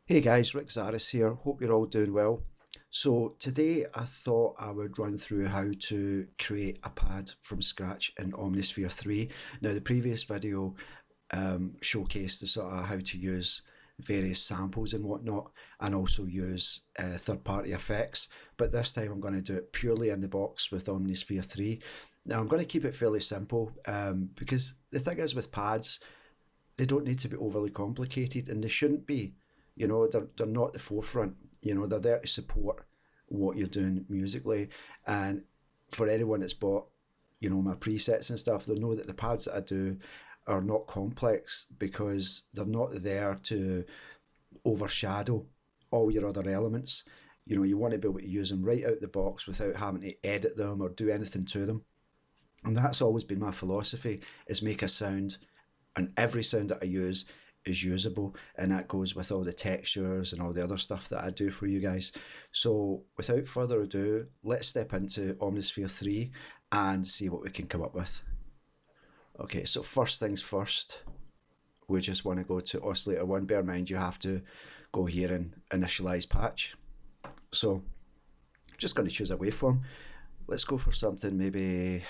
Hey guys, Rick Zariis here. Hope you're all doing well. So today I thought I would run through how to create a pad from scratch in Omnisphere 3. Now the previous video showcased the sort of how to use various samples and whatnot, and also use third-party effects. But this time I'm going to do it purely in the box with Omnisphere 3. Now I'm going to keep it fairly simple because the thing is with pads, they don't need to be overly complicated, and they shouldn't be. They're not the forefront. They're there to support what you're doing musically. And for anyone that's bought, my presets and stuff, they'll know that the pads that I do are not complex because they're not there to overshadow all your other elements. You want to be able to use them right out the box without having to edit them or do anything to them. And that's always been my philosophy, is make a sound, and every sound that I use is usable, and that goes with all the textures and all the other stuff that I do for you guys. So without further ado, let's step into Omnisphere 3 and see what we can come up with. Okay, so first things first, we just want to go to oscillator 1. Bear in mind you have to go here and initialize patch. So I'm just going to choose a waveform. Let's go for something maybe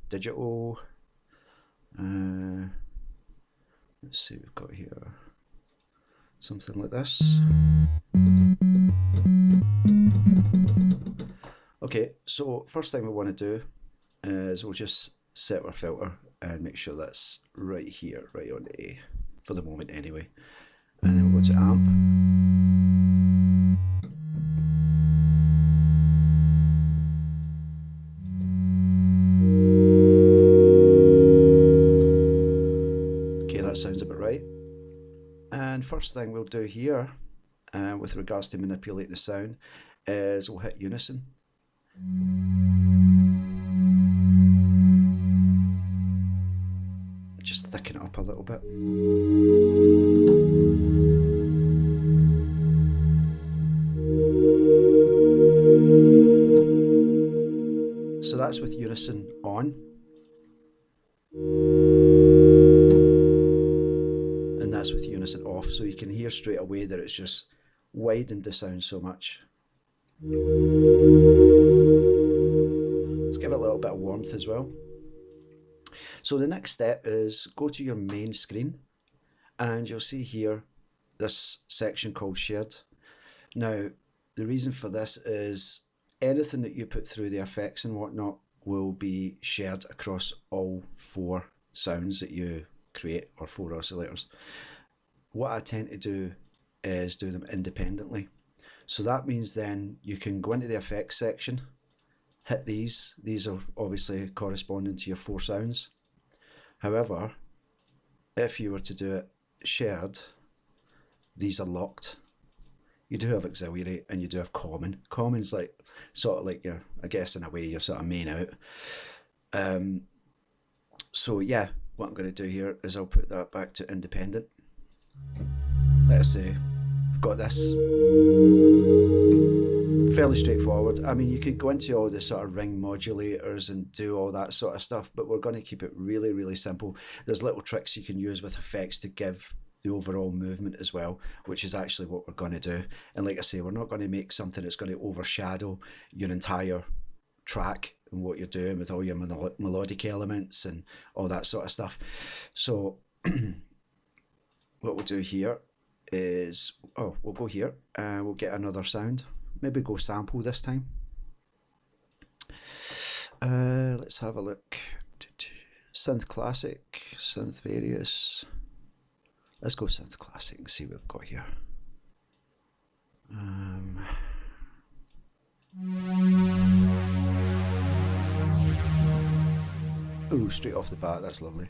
digital. Let's see, we've got here something like this. Okay, so first thing we want to do is we'll just set our filter and make sure that's right here, right on A, for the moment anyway. And then we'll go to amp. Sounds about right. And first thing we'll do here with regards to manipulating the sound is we'll hit unison. Just thicken it up a little bit. So that's with unison on. With unison off, so you can hear straight away that it's just widened the sound so much. Let's give it a little bit of warmth as well. So the next step is go to your main screen, and you'll see here this section called shared. Now the reason for this is anything that you put through the effects and whatnot will be shared across all 4 sounds that you create, or 4 oscillators. What I tend to do is do them independently. So that means then you can go into the effects section, hit these. These are obviously corresponding to your 4 sounds. However, if you were to do it shared, these are locked. You do have auxiliary and you do have common. Common's like sort of like your, I guess in a way, your sort of main out. So yeah, what I'm going to do here is I'll put that back to independent. Let's say I've got this. Fairly straightforward. I mean, you could go into all the sort of ring modulators and do all that sort of stuff, but we're going to keep it really, really simple. There's little tricks you can use with effects to give the overall movement as well, which is actually what we're going to do. And like I say, we're not going to make something that's going to overshadow your entire track and what you're doing with all your melodic elements and all that sort of stuff. So what we'll do here is, we'll go here and we'll get another sound. Maybe go sample this time. Let's have a look. Synth classic, synth various. Let's go synth classic and see what we've got here. Ooh, straight off the bat, that's lovely.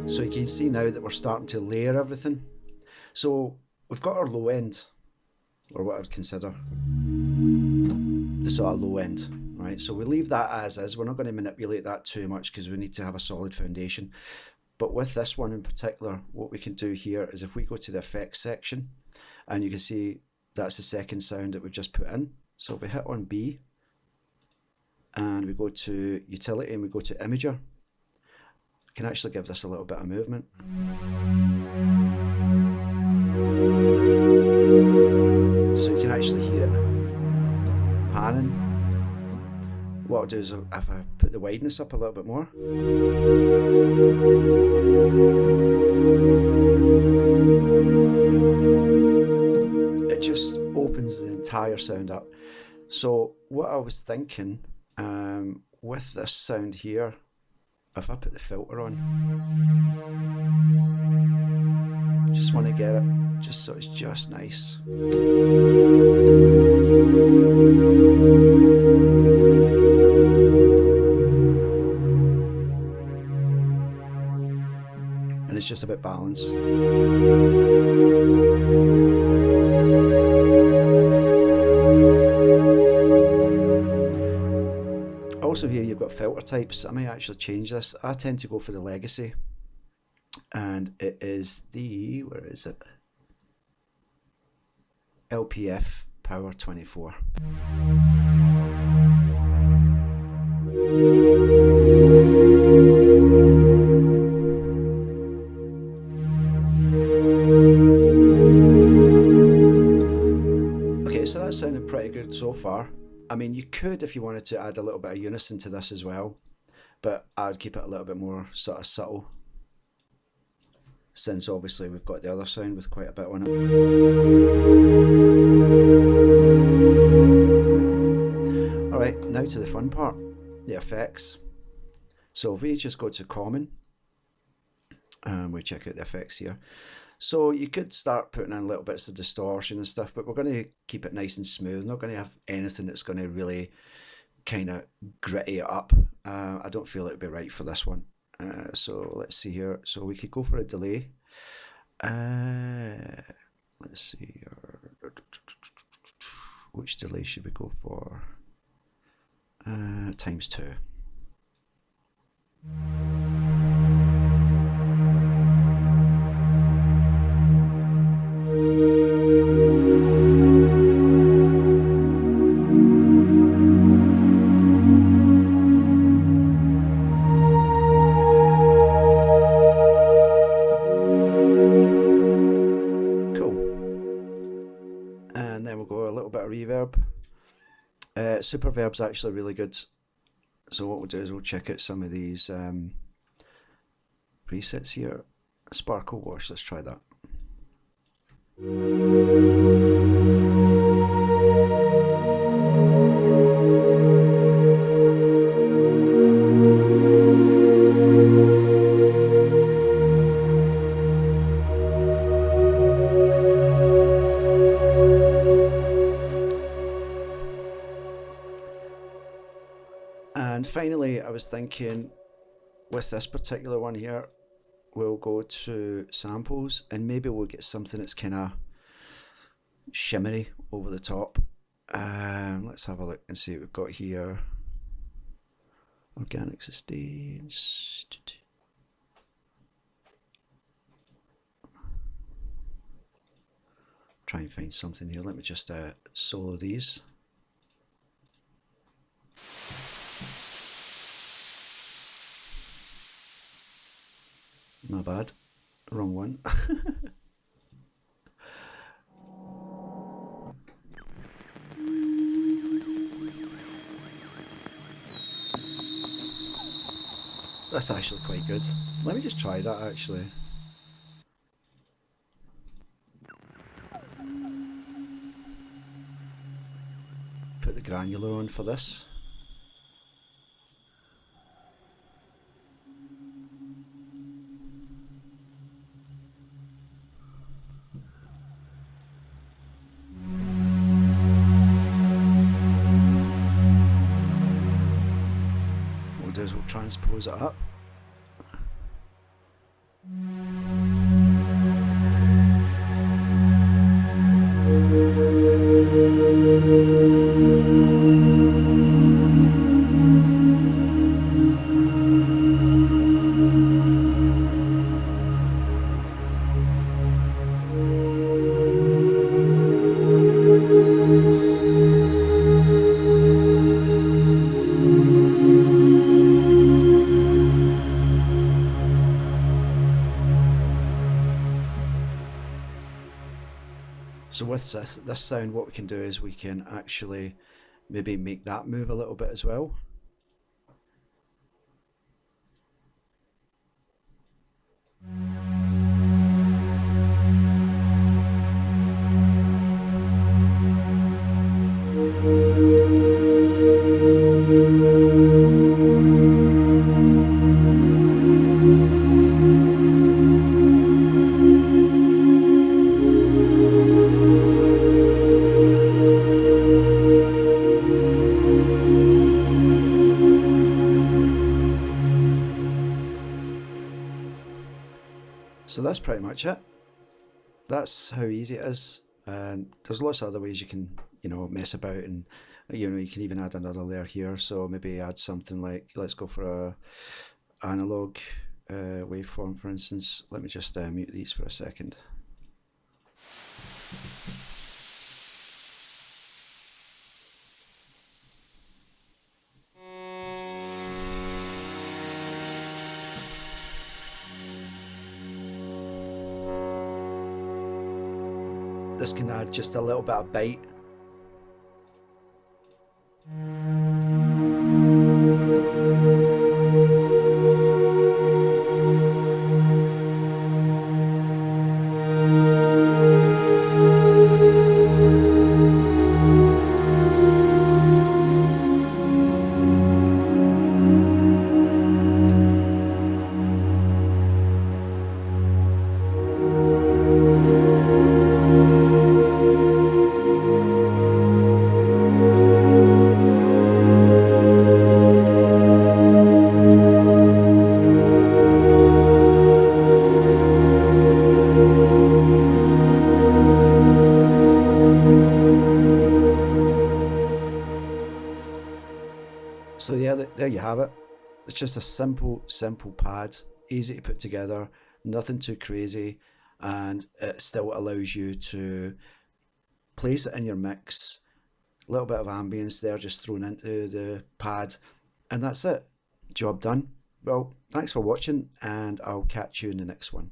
So you can see now that we're starting to layer everything. So we've got our low end, or what I would consider the sort of low end, right? So we leave that as is. We're not going to manipulate that too much because we need to have a solid foundation. But with this one in particular, what we can do here is if we go to the effects section, and you can see that's the second sound that we've just put in. So if we hit on B and we go to utility and we go to imager, we can actually give this a little bit of movement. So you can actually hear it panning. What I'll do is if I put the wideness up a little bit more, it just opens the entire sound up. So what I was thinking with this sound here, if I put the filter on, just want to get it just so it's just nice. And it's just a bit balanced. Also here you've got filter types. I may actually change this. I tend to go for the legacy, and it is the, where is it? LPF Power 24. Okay, so that sounded pretty good so far. I mean, you could, if you wanted to, add a little bit of unison to this as well, but I'd keep it a little bit more sort of subtle, since obviously we've got the other sound with quite a bit on it. Alright, now to the fun part, the effects. So if we just go to common, and we check out the effects here. So you could start putting in little bits of distortion and stuff, but we're going to keep it nice and smooth. Not going to have anything that's going to really kind of gritty it up. I don't feel it would be right for this one. So let's see here. So we could go for a delay. Let's see. Which delay should we go for? ×2. Reverb. Superverb's actually really good. So what we'll do is we'll check out some of these presets here. Sparkle wash, let's try that. And finally, I was thinking with this particular one here, we'll go to samples and maybe we'll get something that's kind of shimmery over the top. Let's have a look and see what we've got here. Organic sustains. Try and find something here. Let me just solo these. My bad, wrong one. That's actually quite good. Let me just try that actually. Put the granular on for this. We'll transpose it up. So with this sound, what we can do is we can actually maybe make that move a little bit as well. So that's pretty much it. That's how easy it is. And there's lots of other ways you can, mess about, and you can even add another layer here. So maybe add something like, let's go for a analog waveform, for instance. Let me just mute these for a second. This can add just a little bit of bite. So yeah, there you have it. It's just a simple pad, easy to put together, nothing too crazy, and it still allows you to place it in your mix. A little bit of ambience there just thrown into the pad, and that's it. Job done. Well, thanks for watching, and I'll catch you in the next one.